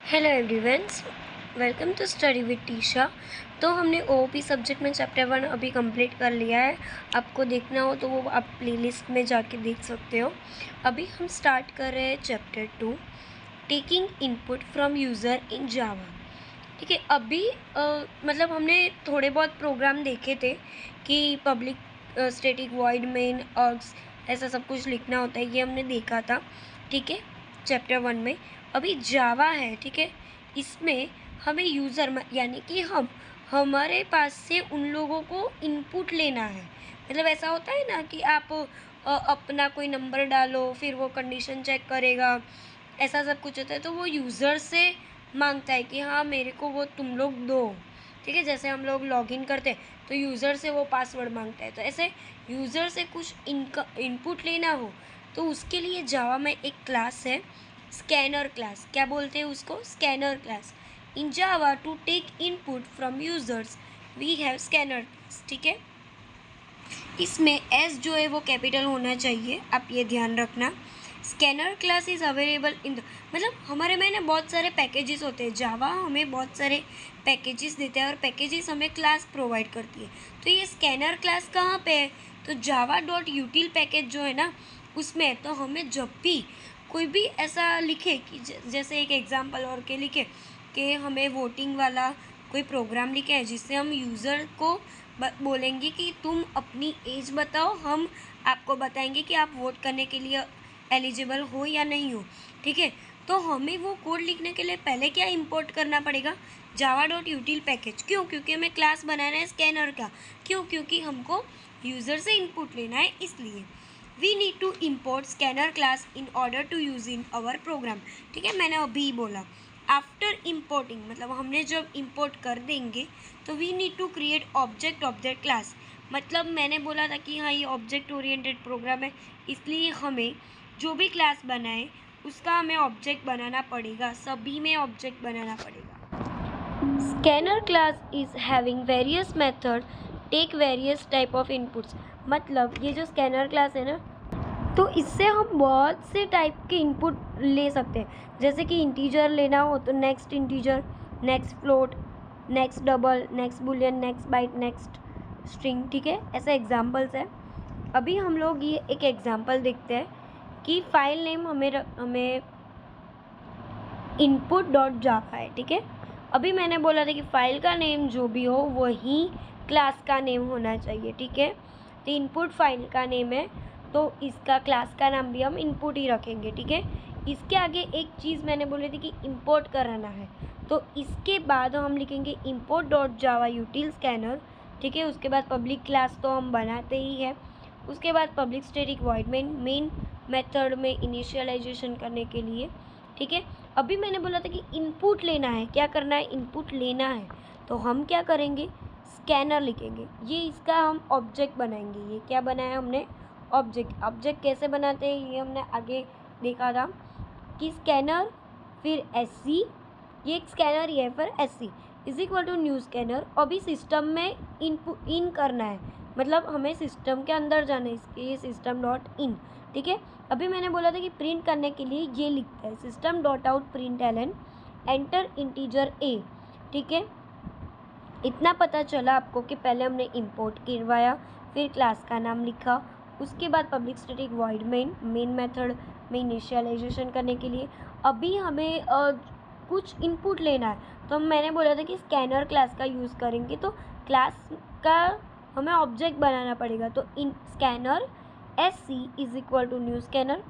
Hello everyone, welcome to study with Tisha. तो हमने OOP subject में चैप्टर 1 अभी कंप्लीट कर लिया है। आपको देखना हो तो वो आप प्लेलिस्ट में जाके देख सकते हो। अभी हम स्टार्ट कर रहे हैं chapter 2, taking input from user in Java. ठीक है, अभी मतलब हमने थोड़े बहुत प्रोग्राम देखे थे कि public static void main args ऐसा सब कुछ लिखना होता है, ये हमने देखा था। ठीक है, चैप्टर 1 में अभी जावा है। ठीक है, इसमें हमें यूज़र यानी कि हमारे पास से उन लोगों को इनपुट लेना है। मतलब ऐसा होता है ना कि आप अपना कोई नंबर डालो, फिर वो कंडीशन चेक करेगा, ऐसा सब कुछ होता है। तो वो यूज़र से मांगता है कि हाँ मेरे को वो तुम लोग दो। ठीक है, जैसे हम लोग लॉगिन करते हैं तो यूज़र से वो पासवर्ड मांगता है। तो ऐसे यूज़र से कुछ इनपुट लेना हो तो उसके लिए जावा में एक क्लास है, स्कैनर क्लास। क्या बोलते हैं उसको? Scanner class. In Java to take input from users we have scanner class. ठीक है, इसमें एस जो है वो कैपिटल होना चाहिए, आप ये ध्यान रखना। Scanner class is available in the, मतलब हमारे में ना बहुत सारे पैकेजेस होते हैं। जावा हमें बहुत सारे पैकेजेस देते हैं और पैकेजेस हमें क्लास प्रोवाइड करती है। तो ये स्कैनर क्लास कहाँ पे है? तो जावा डॉट यूटिल पैकेज जो है ना उसमें। तो हमें जब भी कोई भी ऐसा लिखे कि जैसे एक एग्जांपल और के लिखे कि हमें वोटिंग वाला कोई प्रोग्राम लिखे है जिससे हम यूज़र को बोलेंगे कि तुम अपनी एज बताओ, हम आपको बताएंगे कि आप वोट करने के लिए एलिजिबल हो या नहीं हो। ठीक है, तो हमें वो कोड लिखने के लिए पहले क्या इंपोर्ट करना पड़ेगा? Java dot यूटिल package. क्यों? क्योंकि हमें क्लास बनाना है स्कैनर का। क्यों? क्योंकि हमको यूज़र से इनपुट लेना है, इसलिए we need to import scanner class in order to use in our program. ठीक है, मैंने अभी बोला आफ्टर इम्पोर्टिंग, मतलब हमने जब इम्पोर्ट कर देंगे तो we need to create object class. मतलब मैंने बोला था कि हाँ ये ऑब्जेक्ट ओरिएंटेड प्रोग्राम है, इसलिए हमें जो भी क्लास बनाए उसका हमें ऑब्जेक्ट बनाना पड़ेगा, सभी में ऑब्जेक्ट बनाना पड़ेगा। Scanner class is having various method take various type of inputs. मतलब ये जो स्कैनर क्लास है ना, तो इससे हम बहुत से टाइप के इनपुट ले सकते हैं। जैसे कि इंटीजर लेना हो तो next integer, next float, next double, next boolean, next byte, next string. ठीक है, ऐसे एग्जांपल्स है। अभी हम लोग ये एक एग्जांपल देखते हैं कि फाइल नेम हमें इनपुट डॉट जावा है। ठीक है, अभी मैंने बोला था कि फाइल का नेम जो भी हो वही क्लास का नेम होना चाहिए। ठीक है, तो इनपुट फाइल का नेम है तो इसका क्लास का नाम भी हम इनपुट ही रखेंगे। ठीक है, इसके आगे एक चीज़ मैंने बोली थी कि इंपोर्ट कराना है, तो इसके बाद हम लिखेंगे इंपोर्ट डॉट जावा यूटिल स्कैनर। ठीक है, उसके बाद पब्लिक क्लास तो हम बनाते ही है। उसके बाद public static void main method में इनिशियलाइजेशन करने के लिए। ठीक है, अभी मैंने बोला था कि इनपुट लेना है। क्या करना है? इनपुट लेना है। तो हम क्या करेंगे? स्कैनर लिखेंगे। ये इसका हम ऑब्जेक्ट बनाएंगे। ये क्या बनाया हमने? ऑब्जेक्ट कैसे बनाते हैं ये हमने आगे देखा था कि स्कैनर फिर एससी, ये एक स्कैनर ही है, फिर SC is equal to new scanner. अभी सिस्टम में इनपुट इन करना है, मतलब हमें सिस्टम के अंदर जाना है, इसके सिस्टम डॉट इन। ठीक है, अभी मैंने बोला था कि प्रिंट करने के लिए ये लिखता है system dot out print ln enter integer a. ठीक है, इतना पता चला आपको कि पहले हमने इंपोर्ट करवाया, फिर क्लास का नाम लिखा, उसके बाद public static void main method में इनिशियलाइजेशन करने के लिए अभी हमें कुछ इनपुट लेना है। तो मैंने बोला था कि स्कैनर क्लास का यूज़ करेंगे, तो क्लास का हमें ऑब्जेक्ट बनाना पड़ेगा। तो इन scanner S C is equal to new scanner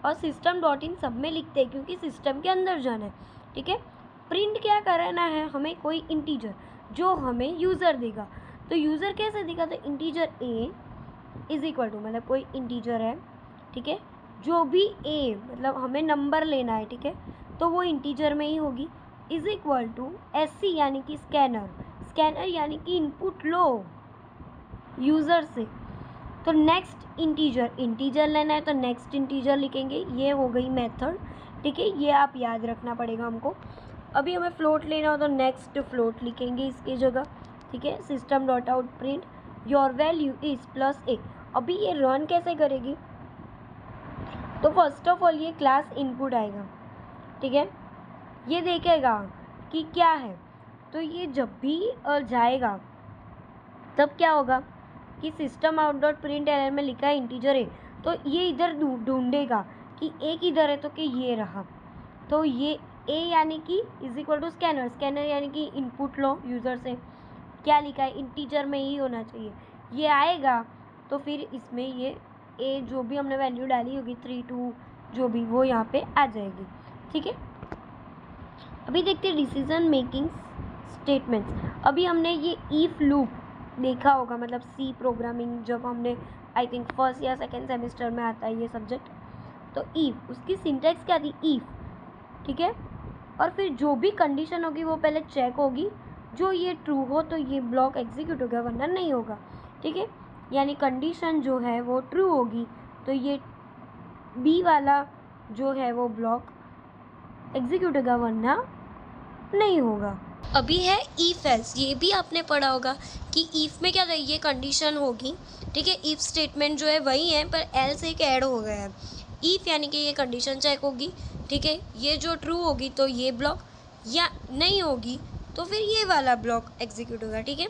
और सिस्टम डॉट इन सब में लिखते हैं क्योंकि सिस्टम के अंदर जाना है। ठीक है, प्रिंट क्या कराना है हमें? कोई इंटीजर जो हमें यूज़र देगा। तो यूज़र कैसे देगा? तो integer a is equal to, मतलब कोई इंटीजर है। ठीक है, जो भी ए, मतलब हमें नंबर लेना है। ठीक है, तो वो इंटीजर में ही होगी। Is equal to S C यानी कि स्कैनर यानी कि इनपुट लो यूज़र से। तो नेक्स्ट इंटीजर लेना है तो नेक्स्ट इंटीजर लिखेंगे। ये हो गई मेथड। ठीक है, ये आप याद रखना पड़ेगा हमको। अभी हमें फ्लोट लेना हो तो नेक्स्ट फ्लोट लिखेंगे इसकी जगह। ठीक है, system dot out print your value is plus a. अभी ये रन कैसे करेगी? तो फर्स्ट ऑफ ऑल ये क्लास इनपुट आएगा। ठीक है, ये देखेगा कि क्या है। तो ये जब भी जाएगा तब क्या होगा कि system out dot print error में लिखा है इंटीजर है, तो ये इधर ढूंढेगा कि ए किधर है, तो कि ये रहा। तो ये ए यानी कि is equal to scanner, scanner यानी कि इनपुट लो यूज़र से, क्या लिखा है इंटीजर में ही होना चाहिए। ये आएगा तो फिर इसमें ये ए जो भी हमने वैल्यू डाली होगी 3 2 जो भी, वो यहाँ पे आ जाएगी। ठीक है, अभी देखते हैं डिसीजन मेकिंग स्टेटमेंट्स। अभी हमने ये ईफ लूप देखा होगा, मतलब सी प्रोग्रामिंग जब हमने आई थिंक फर्स्ट या सेकेंड सेमेस्टर में आता है ये सब्जेक्ट। तो ईफ, उसकी सिंटैक्स क्या थी, ईफ। ठीक है, और फिर जो भी कंडीशन होगी वो पहले चेक होगी, जो ये ट्रू हो तो ये ब्लॉक एग्जीक्यूट होगा, वरना नहीं होगा। ठीक है, यानी कंडीशन जो है वो ट्रू होगी तो ये बी वाला जो है वो ब्लॉक एग्जीक्यूट होगा, वरना नहीं होगा। अभी है इफ एल्स, ये भी आपने पढ़ा होगा कि इफ में क्या था, ये कंडीशन होगी। ठीक है, इफ स्टेटमेंट जो है वही है पर एल्स एक ऐड हो गया है। इफ यानी कि ये कंडीशन चेक होगी। ठीक है, ये जो ट्रू होगी तो ये ब्लॉक, या नहीं होगी तो फिर ये वाला ब्लॉक एग्जीक्यूट होगा। ठीक है,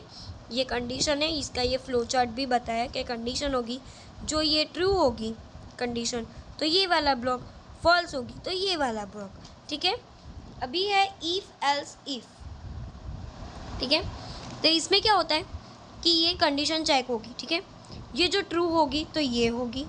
ये कंडीशन है, इसका ये फ्लो चार्ट भी बताया कि कंडीशन होगी जो ये ट्रू होगी कंडीशन तो ये वाला ब्लॉक, फॉल्स होगी तो ये वाला ब्लॉक। ठीक है, अभी है इफ एल्स इफ। ठीक है, तो इसमें क्या होता है कि ये कंडीशन चेक होगी। ठीक है, ये जो ट्रू होगी तो ये होगी,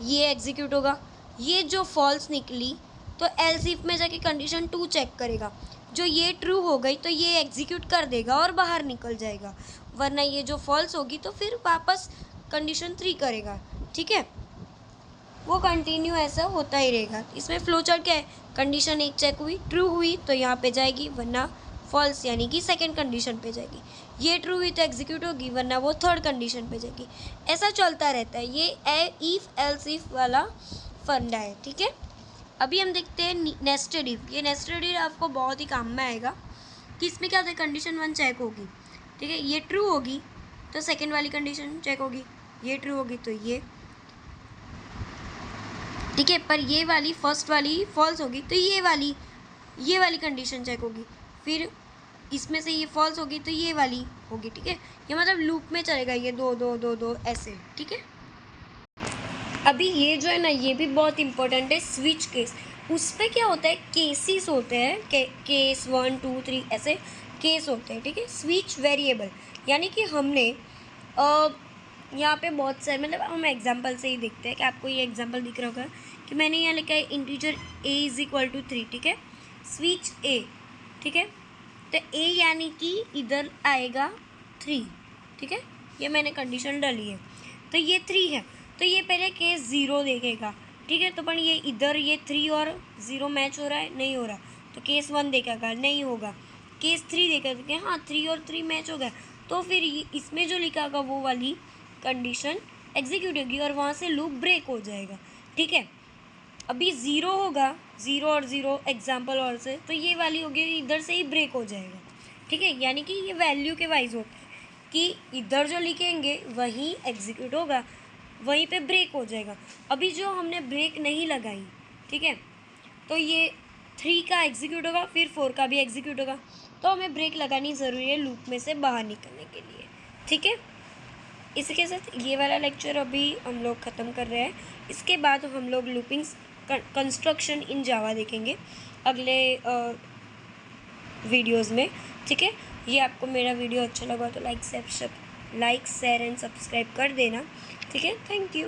ये एग्जीक्यूट होगा। ये जो फॉल्स निकली तो एल्स इफ में जाके कंडीशन 2 चेक करेगा, जो ये ट्रू हो गई तो ये एग्जीक्यूट कर देगा और बाहर निकल जाएगा, वरना ये जो फॉल्स होगी तो फिर वापस कंडीशन 3 करेगा। ठीक है, वो कंटिन्यू ऐसा होता ही रहेगा। इसमें फ्लो चार्ट क्या है, कंडीशन 1 चेक हुई, ट्रू हुई तो यहाँ पे जाएगी, वरना फॉल्स यानी कि सेकंड कंडीशन पे जाएगी। ये ट्रू हुई तो एग्जीक्यूट होगी, वरना वो थर्ड कंडीशन पे जाएगी। ऐसा चलता रहता है, ये इफ एल्स इफ वाला फंडा है। ठीक है, अभी हम देखते हैं नेस्टेड इफ। ये नेस्टेड इफ आपको बहुत ही काम में आएगा कि इसमें क्या होता है, कंडीशन 1 चेक होगी। ठीक है, ये ट्रू होगी तो सेकेंड वाली कंडीशन चेक होगी, ये ट्रू होगी तो ये। ठीक है, पर ये वाली फर्स्ट वाली फॉल्स होगी तो ये वाली कंडीशन चेक होगी, फिर इसमें से ये फॉल्स होगी तो ये वाली होगी। ठीक है, ये मतलब लूप में चलेगा, ये 2 2 2 2 ऐसे। ठीक है, अभी ये जो है ना, ये भी बहुत इंपॉर्टेंट है, स्विच केस। उस पर क्या होता है, केसेस होते हैं, केस 1 2 3 ऐसे केस होते हैं। ठीक है, स्विच वेरिएबल यानी कि हमने यहाँ पे बहुत सारे, मतलब हम एग्जांपल से ही देखते हैं कि आपको ये एग्जांपल दिख रहा होगा कि मैंने यहाँ लिखा है integer a is equal to 3। ठीक है, स्विच a। ठीक है, तो a यानी कि इधर आएगा 3। ठीक है, ये मैंने कंडीशन डाली है तो ये 3 है, तो ये पहले केस 0 देखेगा। ठीक है, तो पर ये इधर ये 3 और 0 मैच हो रहा है, नहीं हो रहा, तो केस 1 देखेगा, नहीं होगा। केस 3 देखेगा कि हाँ 3 और 3 मैच हो गया, तो फिर इसमें जो लिखा होगा वो वाली कंडीशन एग्जीक्यूट होगी और वहाँ से लूप ब्रेक हो जाएगा। ठीक है, अभी 0 होगा, 0 और 0 एग्जाम्पल और से, तो ये वाली होगी इधर से ही ब्रेक हो जाएगा। ठीक है, यानी कि ये वैल्यू के वाइज होता है कि इधर जो लिखेंगे वहीं एग्जीक्यूट होगा, वहीं पे ब्रेक हो जाएगा। अभी जो हमने ब्रेक नहीं लगाई, ठीक है, तो ये 3 का एग्जीक्यूट होगा, फिर 4 का भी एग्जीक्यूट होगा, तो हमें ब्रेक लगानी ज़रूरी है लूप में से बाहर निकलने के लिए। ठीक है, इसके साथ ये वाला लेक्चर अभी हम लोग ख़त्म कर रहे हैं। इसके बाद हम लोग लूपिंग कंस्ट्रक्शन इन जावा देखेंगे अगले वीडियोस में। ठीक है, ये आपको मेरा वीडियो अच्छा लगा तो लाइक शेयर एंड सब्सक्राइब कर देना। ठीक है, थैंक यू।